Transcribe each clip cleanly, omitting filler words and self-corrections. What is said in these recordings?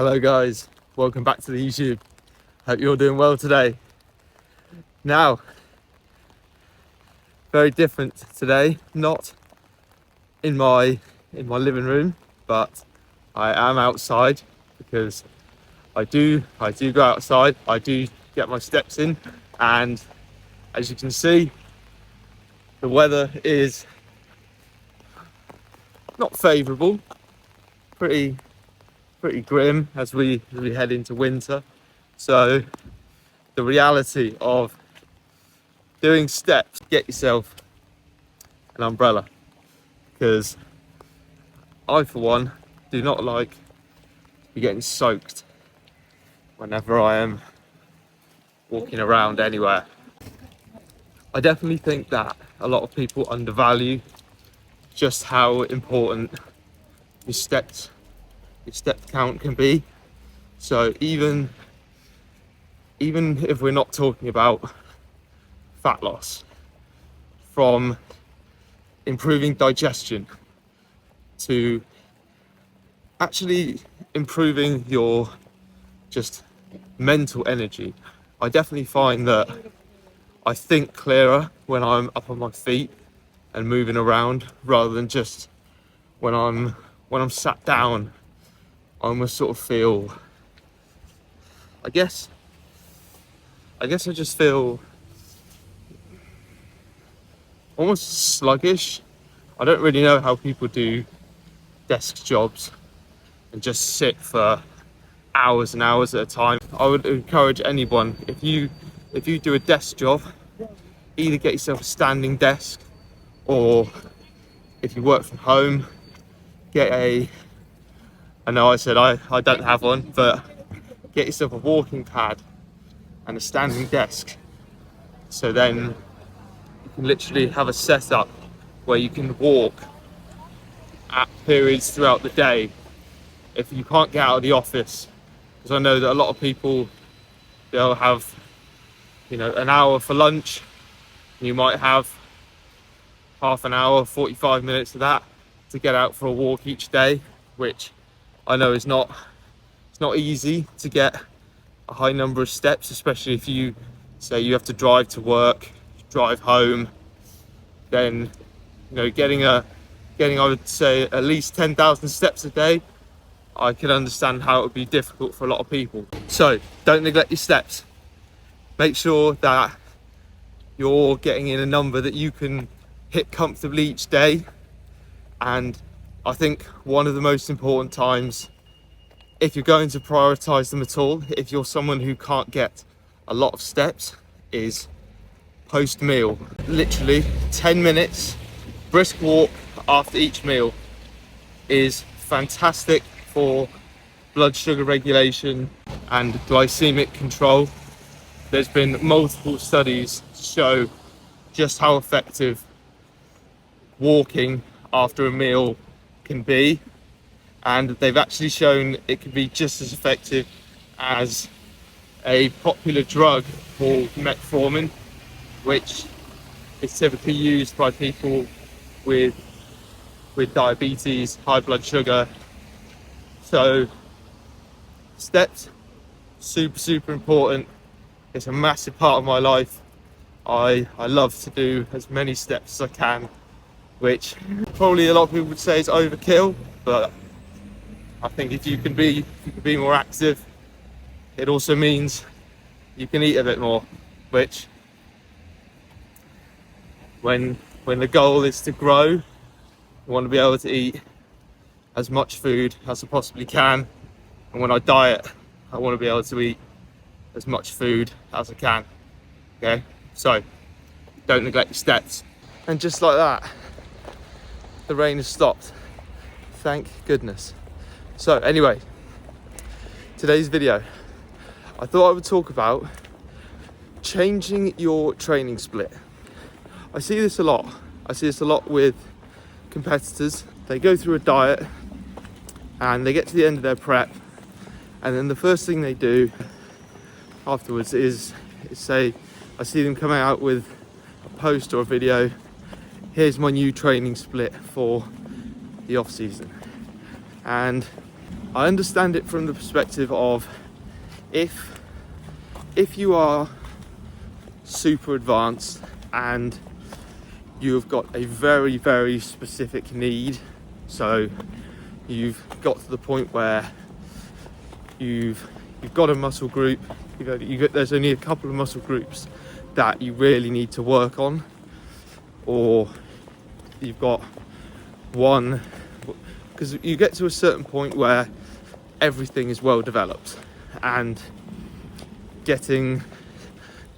Hello guys, welcome back to the YouTube. Hope you're doing well today. Now, very different today, not in my living room, but I am outside because I do go outside. I do get my steps in, and as you can see, the weather is not favourable, pretty grim as we head into winter. So the reality of doing steps, get yourself an umbrella, because I for one do not like to be getting soaked whenever I am walking around anywhere. I definitely think that a lot of people undervalue just how important your step count can be. So even if we're not talking about fat loss, from improving digestion to actually improving your just mental energy, I definitely find that I think clearer when I'm up on my feet and moving around, rather than just when I'm sat down. I almost sort of feel, I guess I just feel almost sluggish. I don't really know how people do desk jobs and just sit for hours and hours at a time. I would encourage anyone, if you do a desk job, either get yourself a standing desk, or if you work from home, get I know I said I don't have one, but get yourself a walking pad and a standing desk. So then you can literally have a setup where you can walk at periods throughout the day if you can't get out of the office. Because I know that a lot of people, they'll have, an hour for lunch. You might have half an hour, 45 minutes of that to get out for a walk each day, which I know it's not easy to get a high number of steps, especially if you say you have to drive to work, drive home. Then getting I would say at least 10,000 steps a day, I can understand how it would be difficult for a lot of people. So don't neglect your steps. Make sure that you're getting in a number that you can hit comfortably each day. And I think one of the most important times, if you're going to prioritize them at all, if you're someone who can't get a lot of steps, is post meal. Literally 10 minutes brisk walk after each meal is fantastic for blood sugar regulation and glycemic control. There's been multiple studies to show just how effective walking after a meal can be, and they've actually shown it can be just as effective as a popular drug called metformin, which is typically used by people with diabetes, high blood sugar. So steps, super important. It's a massive part of my life. I love to do as many steps as I can, which probably a lot of people would say is overkill, but I think if you can be more active, it also means you can eat a bit more, which when the goal is to grow, you want to be able to eat as much food as I possibly can. And when I diet, I want to be able to eat as much food as I can. Okay, so don't neglect your steps. And just like that, the rain has stopped, thank goodness. So anyway, today's video, I thought I would talk about changing your training split. I see this a lot. I see this a lot with competitors. They go through a diet and they get to the end of their prep, and then the first thing they do afterwards is say, I see them coming out with a post or a video, here's my new training split for the off season. And I understand it from the perspective of if you are super advanced and you've got a very, very specific need, so you've got to the point where you've got a muscle group, there's only a couple of muscle groups that you really need to work on, or you've got one, because you get to a certain point where everything is well developed, and getting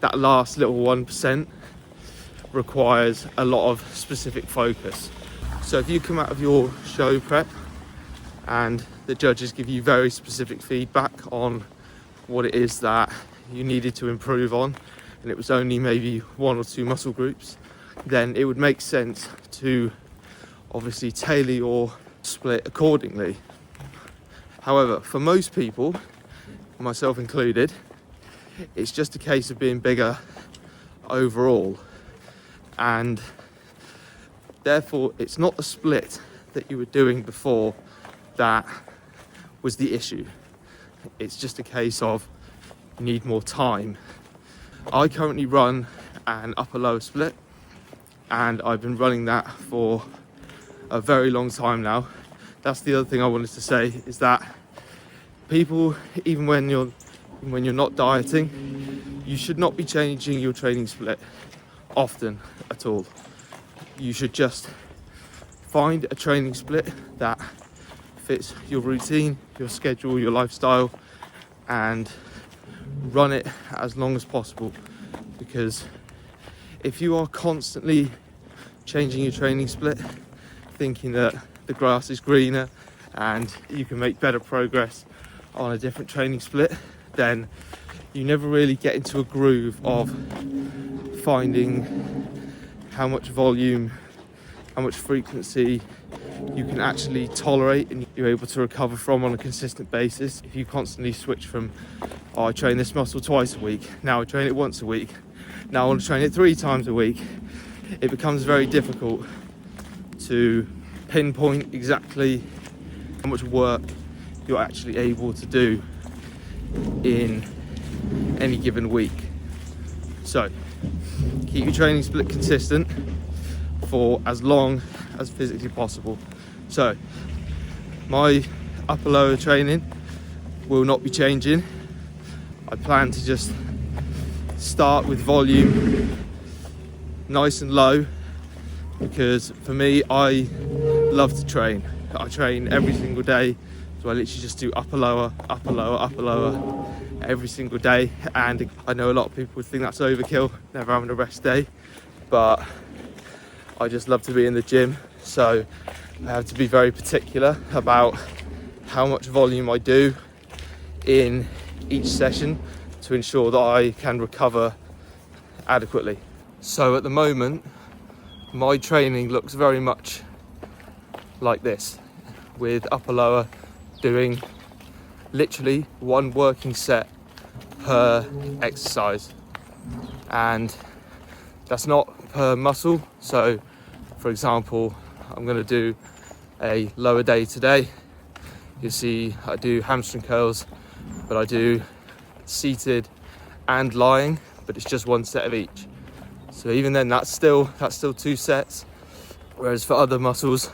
that last little 1% requires a lot of specific focus. So if you come out of your show prep and the judges give you very specific feedback on what it is that you needed to improve on, and it was only maybe 1 or 2 muscle groups, then it would make sense to obviously tailor your split accordingly. However, for most people, myself included, it's just a case of being bigger overall, and therefore it's not the split that you were doing before that was the issue. It's just a case of you need more time. I currently run an upper lower split, and I've been running that for a very long time now. That's the other thing I wanted to say, is that people, even when you're not dieting, you should not be changing your training split often at all. You should just find a training split that fits your routine, your schedule, your lifestyle, and run it as long as possible. Because if you are constantly changing your training split, thinking that the grass is greener and you can make better progress on a different training split, then you never really get into a groove of finding how much volume, how much frequency you can actually tolerate and you're able to recover from on a consistent basis. If you constantly switch from, oh, I train this muscle twice a week, now I train it once a week, now I want to train it 3 times a week, it becomes very difficult to pinpoint exactly how much work you're actually able to do in any given week. So keep your training split consistent for as long as physically possible. So my upper lower training will not be changing. I plan to just start with volume nice and low, because for me, I love to train. I train every single day. So I literally just do upper lower, upper lower, upper lower every single day. And I know a lot of people would think that's overkill, never having a rest day, but I just love to be in the gym. So I have to be very particular about how much volume I do in each session to ensure that I can recover adequately. So at the moment, my training looks very much like this, with upper lower doing literally 1 working set per exercise, and that's not per muscle. So for example, I'm going to do a lower day today. You see I do hamstring curls, but I do seated and lying, but it's just 1 set of each. So even then, that's still 2 sets. Whereas for other muscles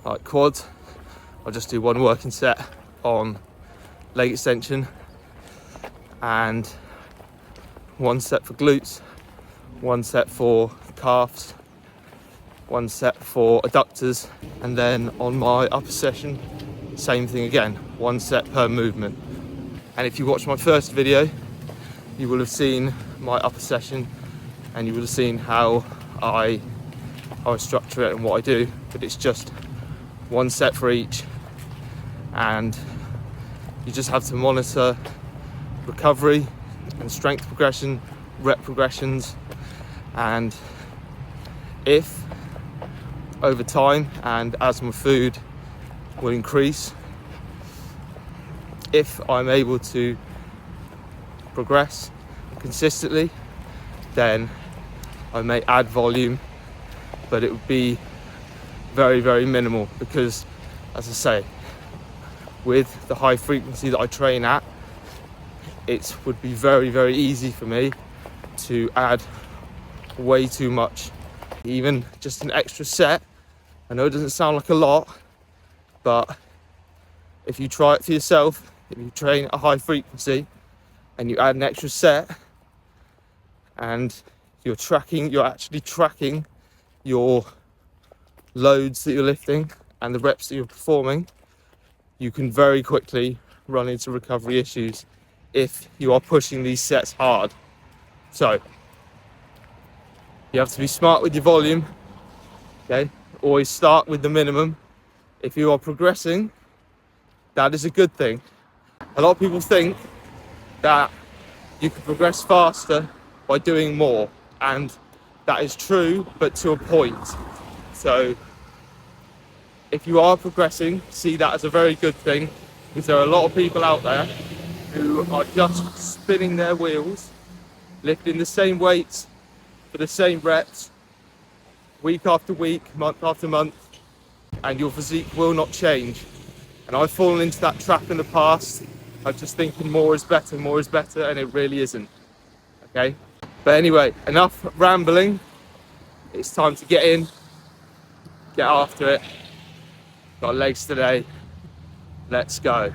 like quads, I'll just do 1 working set on leg extension, and 1 set for glutes, 1 set for calves, 1 set for adductors, and then on my upper session, same thing again, 1 set per movement. And if you watched my first video, you will have seen my upper session, and you will have seen how I structure it and what I do, but it's just 1 set for each, and you just have to monitor recovery and strength progression, rep progressions, and if over time and as my food will increase, if I'm able to progress consistently, then I may add volume, but it would be very, very minimal, because as I say, with the high frequency that I train at, it would be very, very easy for me to add way too much. Even just an extra set, I know it doesn't sound like a lot, but if you try it for yourself, if you train at a high frequency and you add an extra set and you're actually tracking your loads that you're lifting and the reps that you're performing, you can very quickly run into recovery issues if you are pushing these sets hard. So you have to be smart with your volume, okay? Always start with the minimum. If you are progressing, that is a good thing. A lot of people think that you can progress faster by doing more, and that is true, but to a point. So if you are progressing, see that as a very good thing, because there are a lot of people out there who are just spinning their wheels, lifting the same weights for the same reps, week after week, month after month, and your physique will not change. And I've fallen into that trap in the past of just thinking more is better, and it really isn't, okay? But anyway, enough rambling. It's time to get in, get after it. Got legs today. Let's go.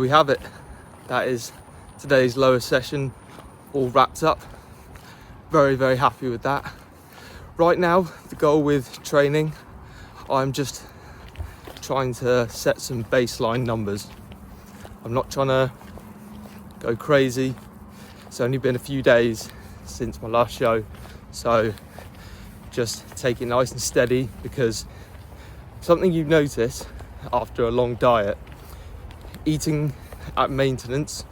we have it. That is today's lower session all wrapped up. Very, very happy with that. Right now, the goal with training, I'm just trying to set some baseline numbers. I'm not trying to go crazy. It's only been a few days since my last show, so just take it nice and steady, because something you notice after a long diet, eating at maintenance,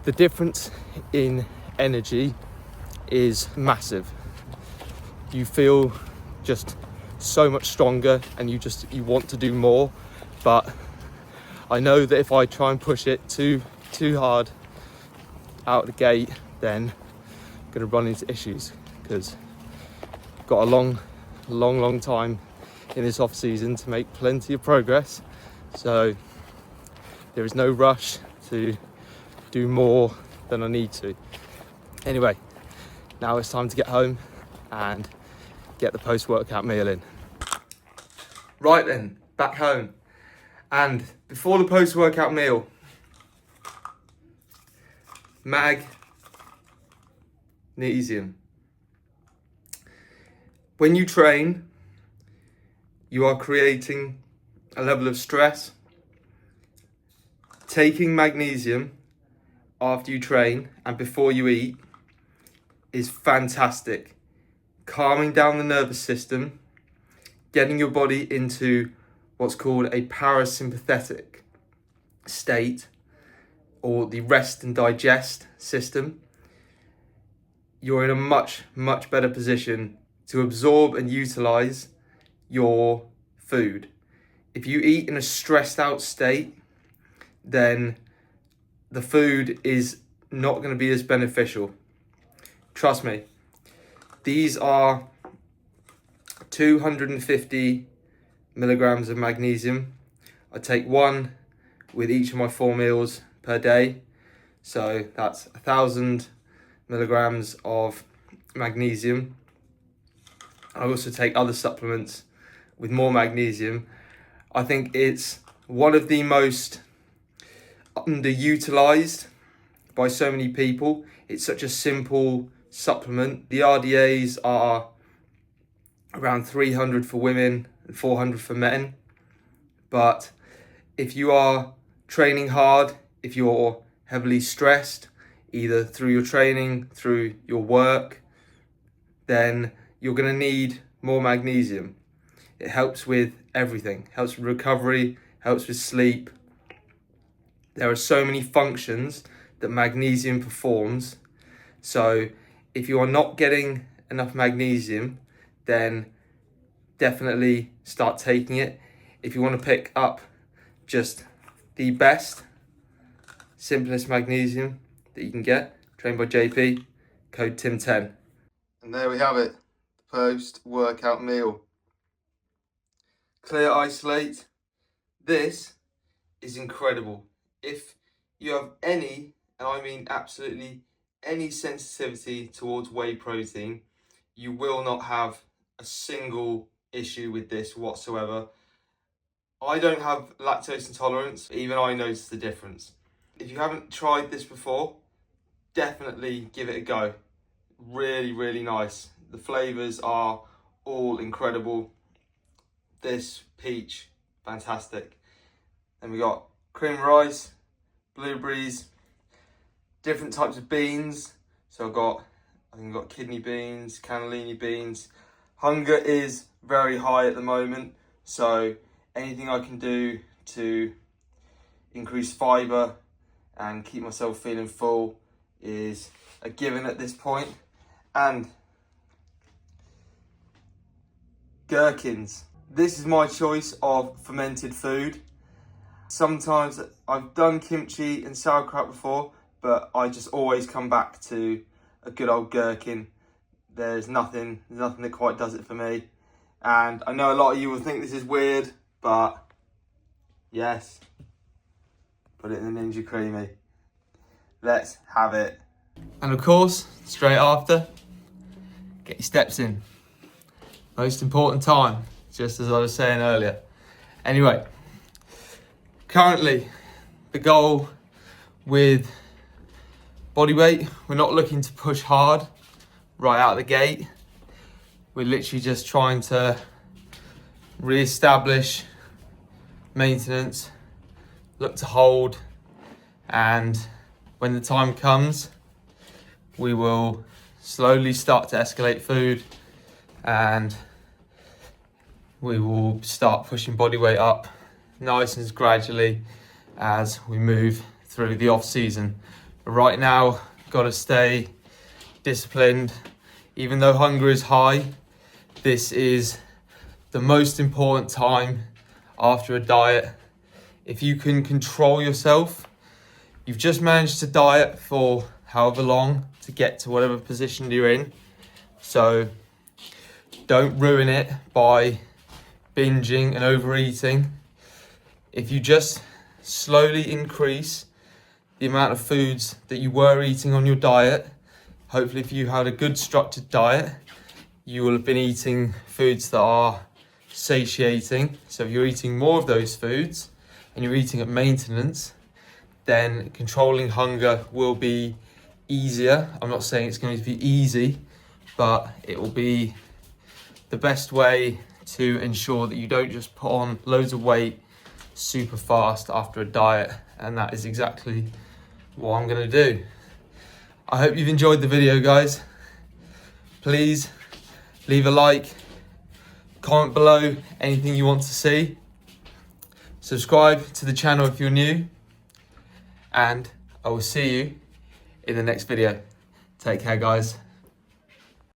the difference in energy is massive. You feel just so much stronger and you want to do more. But I know that if I try and push it too hard out of the gate, then I'm going to run into issues, because I've got a long time in this off season to make plenty of progress. So there is no rush to do more than I need to. Anyway, now it's time to get home and get the post-workout meal in. Right then, back home. And before the post-workout meal, magnesium. When you train, you are creating a level of stress. Taking magnesium after you train and before you eat is fantastic. Calming down the nervous system, getting your body into what's called a parasympathetic state, or the rest and digest system. You're in a much better position to absorb and utilize your food. If you eat in a stressed out state, then the food is not going to be as beneficial. Trust me. These are 250 milligrams of magnesium. I take one with each of my 4 meals per day. So that's 1,000 milligrams of magnesium. I also take other supplements with more magnesium. I think it's one of the most underutilized by so many people. It's such a simple supplement. The RDAs are around 300 for women and 400 for men. But if you are training hard, if you're heavily stressed, either through your training, through your work, then you're going to need more magnesium. It helps with everything. Helps with recovery, helps with sleep. There are so many functions that magnesium performs. So if you are not getting enough magnesium, then definitely start taking it. If you want to pick up just the best, simplest magnesium that you can get, trained by JP, code TIM10. And there we have it, post-workout meal. Clear isolate. This is incredible. If you have any, and I mean absolutely any sensitivity towards whey protein, you will not have a single issue with this whatsoever. I don't have lactose intolerance, even I notice the difference. If you haven't tried this before, definitely give it a go. Really nice. The flavors are all incredible. This peach, fantastic. Then we got cream rice, blueberries, different types of beans. So I think I've got kidney beans, cannellini beans. Hunger is very high at the moment, so anything I can do to increase fibre and keep myself feeling full is a given at this point. And gherkins. This is my choice of fermented food. Sometimes I've done kimchi and sauerkraut before, but I just always come back to a good old gherkin. There's nothing that quite does it for me. And I know a lot of you will think this is weird, but yes, put it in the Ninja Creamy. Let's have it. And of course, straight after, get your steps in. Most important time, just as I was saying earlier. Anyway, currently the goal with body weight, we're not looking to push hard right out of the gate. We're literally just trying to re-establish maintenance, look to hold, and when the time comes, we will slowly start to escalate food and we will start pushing body weight up nice and gradually as we move through the off season. But right now, got to stay disciplined. Even though hunger is high, this is the most important time after a diet. If you can control yourself, you've just managed to diet for however long to get to whatever position you're in. So don't ruin it by binging and overeating. If you just slowly increase the amount of foods that you were eating on your diet, hopefully if you had a good structured diet, you will have been eating foods that are satiating. So if you're eating more of those foods and you're eating at maintenance, then controlling hunger will be easier. I'm not saying it's going to be easy, but it will be the best way to ensure that you don't just put on loads of weight super fast after a diet, and that is exactly what I'm going to do. I hope you've enjoyed the video, guys. Please leave a like, comment below anything you want to see, subscribe to the channel if you're new, and I will see you in the next video. Take care, guys.